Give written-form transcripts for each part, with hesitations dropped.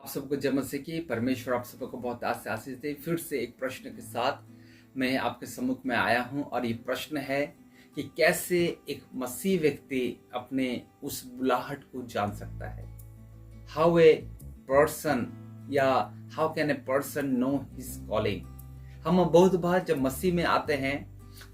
सबको जय मसीह की। परमेश्वर आप सबको बहुत आशीष दे। फिर से एक प्रश्न के साथ मैं आपके सम्मुख में आया हूं और ये प्रश्न है कि कैसे एक मसीह व्यक्ति अपने उस बुलाहट को जान सकता है। हाउ ए पर्सन या how can a person know his calling. हम बहुत बार जब मसीह में आते हैं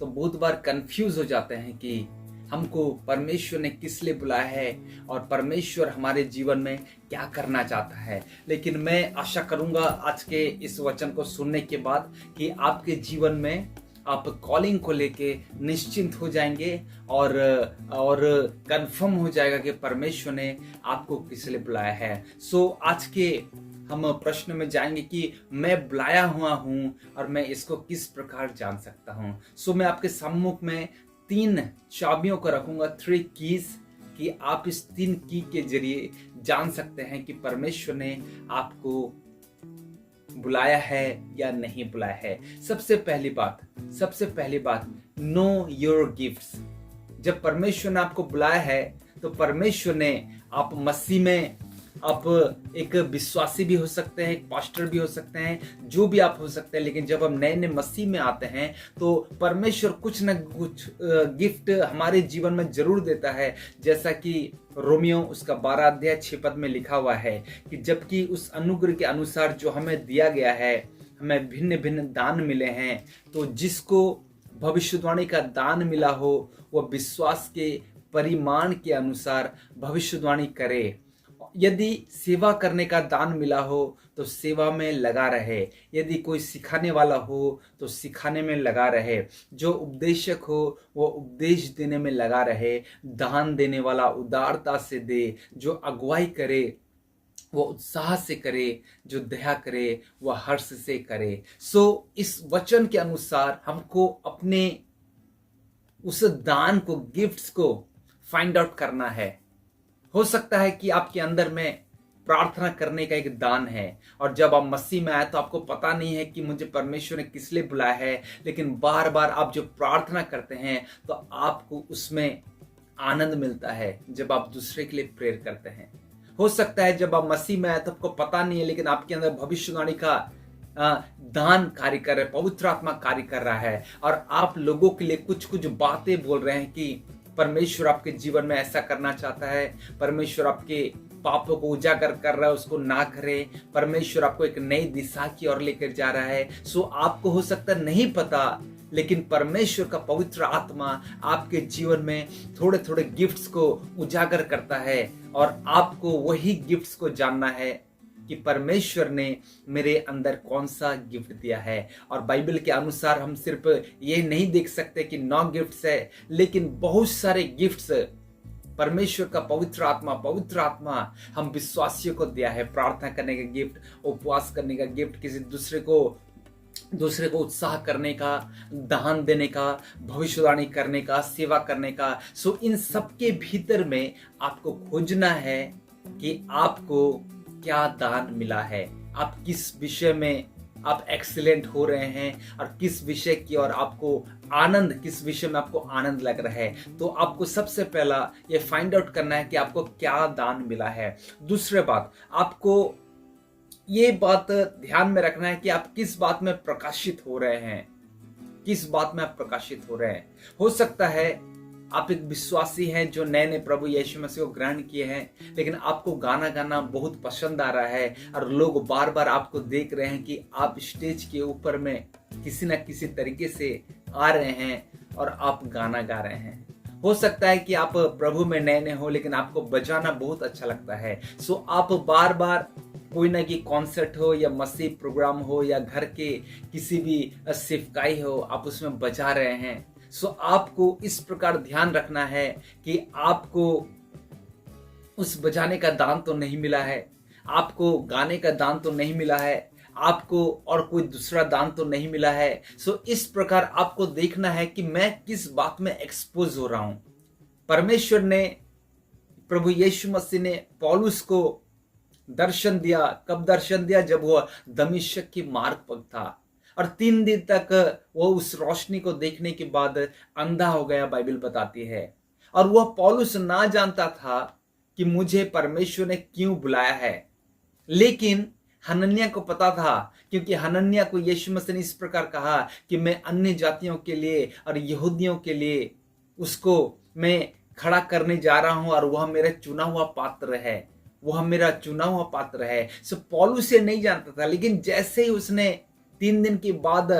तो बहुत बार कंफ्यूज हो जाते हैं कि हमको परमेश्वर ने किस लिए बुलाया है और परमेश्वर हमारे जीवन में क्या करना चाहता है। लेकिन मैं आशा करूंगा आज के इस वचन को सुनने के बाद कि आपके जीवन में आप कॉलिंग को लेके निश्चिंत हो जाएंगे और कंफर्म हो जाएगा कि परमेश्वर ने आपको किस लिए बुलाया है। आज के हम प्रश्न में जाएंगे कि मैं बुलाया हुआ हूं और मैं इसको किस प्रकार जान सकता हूं। मैं आपके सम्मुख में 3 चाबियों को रखूंगा, 3 कीज, कि आप इस 3 की के जरिए जान सकते हैं कि परमेश्वर ने आपको बुलाया है या नहीं बुलाया है। सबसे पहली बात, नो योर गिफ्ट्स। जब परमेश्वर ने आपको बुलाया है तो परमेश्वर ने, आप मसीह में, आप एक विश्वासी भी हो सकते हैं, एक पास्टर भी हो सकते हैं, जो भी आप हो सकते हैं, लेकिन जब हम नए नए मसीह में आते हैं तो परमेश्वर कुछ न कुछ गिफ्ट हमारे जीवन में जरूर देता है। जैसा कि रोमियो उसका 12 अध्याय 6 पद में लिखा हुआ है कि जबकि उस अनुग्रह के अनुसार जो हमें दिया गया है, हमें भिन्न भिन्न दान मिले हैं, तो जिसको भविष्यवाणी का दान मिला हो वह विश्वास के परिमाण के अनुसार भविष्यवाणी करे। यदि सेवा करने का दान मिला हो तो सेवा में लगा रहे, यदि कोई सिखाने वाला हो तो सिखाने में लगा रहे, जो उपदेशक हो वो उपदेश देने में लगा रहे, दान देने वाला उदारता से दे, जो अगुवाई करे वो उत्साह से करे, जो दया करे वह हर्ष से करे। इस वचन के अनुसार हमको अपने उस दान को, गिफ्ट्स को फाइंड आउट करना है। हो सकता है कि आपके अंदर में प्रार्थना करने का एक दान है और जब आप मसीह में आए तो आपको पता नहीं है कि मुझे परमेश्वर ने किस लिए बुलाया है, लेकिन बार बार आप जो प्रार्थना करते हैं तो आपको उसमें आनंद मिलता है जब आप दूसरे के लिए प्रेयर करते हैं। हो सकता है जब आप मसीह में आए तो आपको पता नहीं है, लेकिन आपके अंदर भविष्यवाणी का दान कार्य कर रहा है, पवित्र आत्मा कार्य कर रहा है और आप लोगों के लिए कुछ कुछ बातें बोल रहे हैं कि परमेश्वर आपके जीवन में ऐसा करना चाहता है, परमेश्वर आपके पापों को उजागर कर रहा है, उसको ना करे, परमेश्वर आपको एक नई दिशा की ओर लेकर जा रहा है। आपको हो सकता नहीं पता, लेकिन परमेश्वर का पवित्र आत्मा आपके जीवन में थोड़े थोड़े गिफ्ट्स को उजागर करता है और आपको वही गिफ्ट्स को जानना है कि परमेश्वर ने मेरे अंदर कौन सा गिफ्ट दिया है। और बाइबल के अनुसार हम सिर्फ ये नहीं देख सकते कि 9 गिफ्ट्स है, लेकिन बहुत सारे गिफ्ट्स परमेश्वर का पवित्र आत्मा हम विश्वासियों को दिया है। प्रार्थना करने का गिफ्ट, उपवास करने का गिफ्ट, किसी दूसरे को उत्साह करने का, दान देने का, भविष्यवाणी करने का, सेवा करने का। इन सबके भीतर में आपको खोजना है कि आपको क्या दान मिला है, आप किस विषय में आप एक्सीलेंट हो रहे हैं और किस विषय की और आपको आनंद, किस विषय में आपको आनंद लग रहा है। तो आपको सबसे पहला ये फाइंड आउट करना है कि आपको क्या दान मिला है। दूसरी बात, आपको ये बात ध्यान में रखना है कि आप किस बात में प्रकाशित हो रहे हैं, किस बात में आप प्रकाशित हो रहे हैं। हो सकता है आप एक विश्वासी हैं जो नए नए प्रभु यीशु मसीह को ग्रहण किए हैं, लेकिन आपको गाना गाना बहुत पसंद आ रहा है और लोग बार बार आपको देख रहे हैं कि आप स्टेज के ऊपर में किसी न किसी तरीके से आ रहे हैं और आप गाना गा रहे हैं। हो सकता है कि आप प्रभु में नए नए हो, लेकिन आपको बजाना बहुत अच्छा लगता है। आप बार बार कोई ना कि कॉन्सर्ट हो या मसीह प्रोग्राम हो या घर के किसी भी सिफकाई हो, आप उसमें बजा रहे हैं। आपको इस प्रकार ध्यान रखना है कि आपको उस बजाने का दान तो नहीं मिला है, आपको गाने का दान तो नहीं मिला है, आपको और कोई दूसरा दान तो नहीं मिला है। इस प्रकार आपको देखना है कि मैं किस बात में एक्सपोज हो रहा हूं। परमेश्वर ने, प्रभु यीशु मसीह ने पौलुस को दर्शन दिया। कब दर्शन दिया? जब वह दमिश्क की मार्ग पर था और 3 दिन तक वो उस रोशनी को देखने के बाद अंधा हो गया, बाइबल बताती है। और वह पौलुस ना जानता था कि मुझे परमेश्वर ने क्यों बुलाया है। लेकिन हनन्याह को पता था, क्योंकि हनन्याह को यीशु मसीह ने इस प्रकार कहा कि मैं अन्य जातियों के लिए और यहूदियों के लिए उसको मैं खड़ा करने जा रहा हूं और वह मेरा चुना हुआ पात्र है, वह मेरा चुना हुआ पात्र है। सो पौलुस से नहीं जानता था, लेकिन जैसे ही उसने 3 दिन के बाद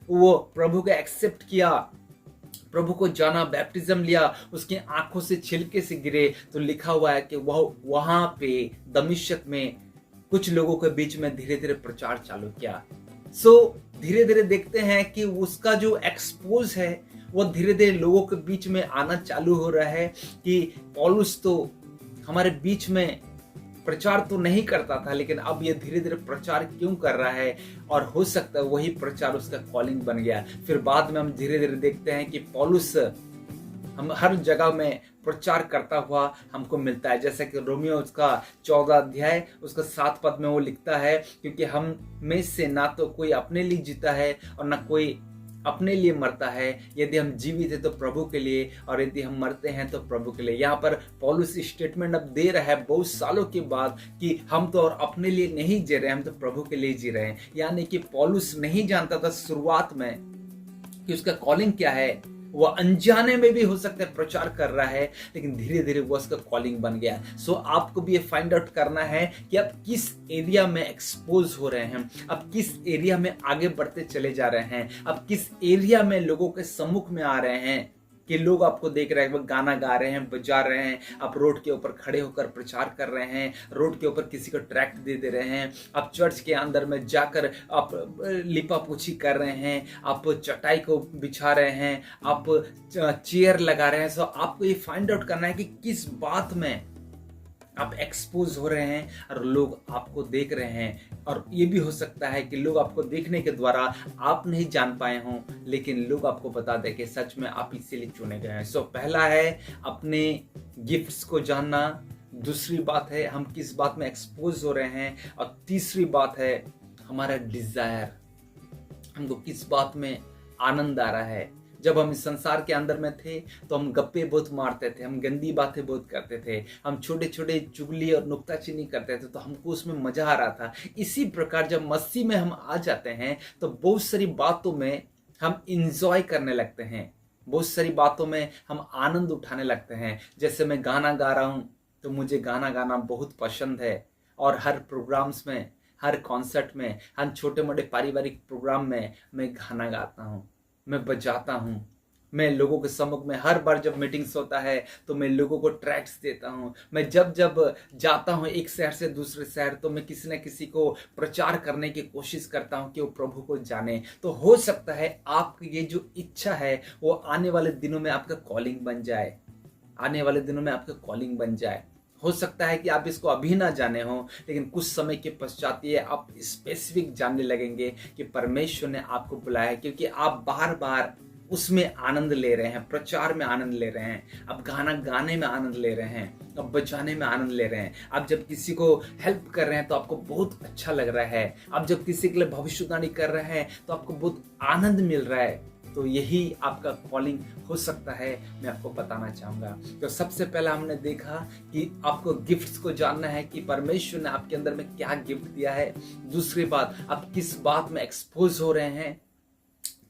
वो प्रभु को एक्सेप्ट किया, प्रभु को जाना, बैप्टिज्म लिया, उसकी आंखों से छिलके से गिरे, तो लिखा हुआ है कि वह वहां पे दमिश्क में कुछ लोगों के बीच में धीरे धीरे प्रचार चालू किया। धीरे धीरे देखते हैं कि उसका जो एक्सपोज है वो धीरे धीरे लोगों के बीच में आना चालू हो रहा है कि पौलुस तो हमारे बीच में प्रचार तो नहीं करता था, लेकिन अब ये धीरे धीरे प्रचार क्यों कर रहा है, और हो सकता है वही प्रचार उसका कॉलिंग बन गया। फिर बाद में हम धीरे धीरे देखते हैं कि पौलुस हम हर जगह में प्रचार करता हुआ हमको मिलता है। जैसे कि रोमियो उसका 14 अध्याय उसका 7 पद में वो लिखता है, क्योंकि हम में से ना तो कोई अपने लिए जीता है और ना कोई अपने लिए मरता है। यदि हम जीवित है तो प्रभु के लिए, और यदि हम मरते हैं तो प्रभु के लिए। यहाँ पर पौलुस स्टेटमेंट अब दे रहा है बहुत सालों के बाद कि हम तो और अपने लिए नहीं जी रहे, हम तो प्रभु के लिए जी रहे हैं। यानी कि पौलुस नहीं जानता था शुरुआत में कि उसका कॉलिंग क्या है। वह अनजाने में भी हो सकता है प्रचार कर रहा है, लेकिन धीरे धीरे वो उसका कॉलिंग बन गया। आपको भी ये फाइंड आउट करना है कि आप किस एरिया में एक्सपोज हो रहे हैं, आप किस एरिया में आगे बढ़ते चले जा रहे हैं, आप किस एरिया में लोगों के सम्मुख में आ रहे हैं कि लोग आपको देख रहे हैं, वो गाना गा रहे हैं, बजा रहे हैं, आप रोड के ऊपर खड़े होकर प्रचार कर रहे हैं, रोड के ऊपर किसी को ट्रैक्ट दे दे रहे हैं, आप चर्च के अंदर में जाकर आप लिपा पोछी कर रहे हैं, आप चटाई को बिछा रहे हैं, आप चेयर लगा रहे हैं। आपको ये फाइंड आउट करना है कि किस बात में आप एक्सपोज हो रहे हैं और लोग आपको देख रहे हैं। और ये भी हो सकता है कि लोग आपको देखने के द्वारा आप नहीं जान पाए हों, लेकिन लोग आपको बता दें कि सच में आप इसीलिए चुने गए हैं। पहला है अपने गिफ्ट्स को जानना, दूसरी बात है हम किस बात में एक्सपोज हो रहे हैं, और तीसरी बात है हमारा डिजायर, हमको किस बात में आनंद आ रहा है। जब हम इस संसार के अंदर में थे तो हम गप्पे बहुत मारते थे, हम गंदी बातें बहुत करते थे, हम छोटे छोटे चुगली और नुक्ताचीनी करते थे, तो हमको उसमें मजा आ रहा था। इसी प्रकार जब मसीह में हम आ जाते हैं तो बहुत सारी बातों में हम इंजॉय करने लगते हैं, बहुत सारी बातों में हम आनंद उठाने लगते हैं। जैसे मैं गाना गा रहा हूँ तो मुझे गाना गाना बहुत पसंद है, और हर प्रोग्राम्स में, हर कॉन्सर्ट में, हर छोटे मोटे पारिवारिक प्रोग्राम में मैं गाना गाता हूँ, मैं बजाता हूँ, मैं लोगों के सम्मुख में हर बार जब मीटिंग्स होता है तो मैं लोगों को ट्रैक्ट्स देता हूँ। मैं जब जब जाता हूँ एक शहर से दूसरे शहर तो मैं किसी न किसी को प्रचार करने की कोशिश करता हूँ कि वो प्रभु को जाने। तो हो सकता है आपकी ये जो इच्छा है वो आने वाले दिनों में आपका कॉलिंग बन जाए, आने वाले दिनों में आपका कॉलिंग बन जाए। हो सकता है कि आप इसको अभी ना जाने हो, लेकिन कुछ समय के पश्चात ये आप स्पेसिफिक जानने लगेंगे कि परमेश्वर ने आपको बुलाया है, क्योंकि आप बार बार उसमें आनंद ले रहे हैं, प्रचार में आनंद ले रहे हैं, आप गाना गाने में आनंद ले रहे हैं, आप बजाने में आनंद ले रहे हैं, आप जब किसी को हेल्प कर रहे हैं तो आपको बहुत अच्छा लग रहा है, आप जब किसी के लिए भविष्यवाणी कर रहे हैं तो आपको बहुत आनंद मिल रहा है। तो यही आपका कॉलिंग हो सकता है, मैं आपको बताना चाहूंगा। तो सबसे पहला हमने देखा कि आपको गिफ्ट्स को जानना है कि परमेश्वर ने आपके अंदर में क्या गिफ्ट दिया है। दूसरी बात, आप किस बात में एक्सपोज हो रहे हैं।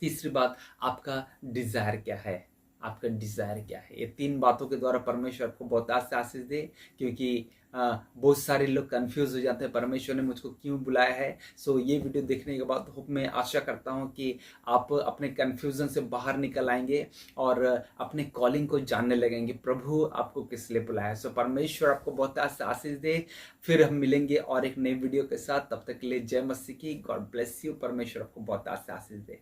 तीसरी बात, आपका डिजायर क्या है, आपका डिजायर क्या है। ये 3 बातों के द्वारा परमेश्वर आपको बहुत आशीष दे, क्योंकि बहुत सारे लोग कंफ्यूज हो जाते हैं परमेश्वर ने मुझको क्यों बुलाया है। ये वीडियो देखने के बाद मैं आशा करता हूं कि आप अपने कंफ्यूजन से बाहर निकल आएंगे और अपने कॉलिंग को जानने लगेंगे, प्रभु आपको किस लिए बुलाया है। परमेश्वर आपको बहुत आशीष दे। फिर हम मिलेंगे और एक नई वीडियो के साथ, तब तक के लिए जय मसीह की। God bless you. परमेश्वर आपको बहुत आशीष दे।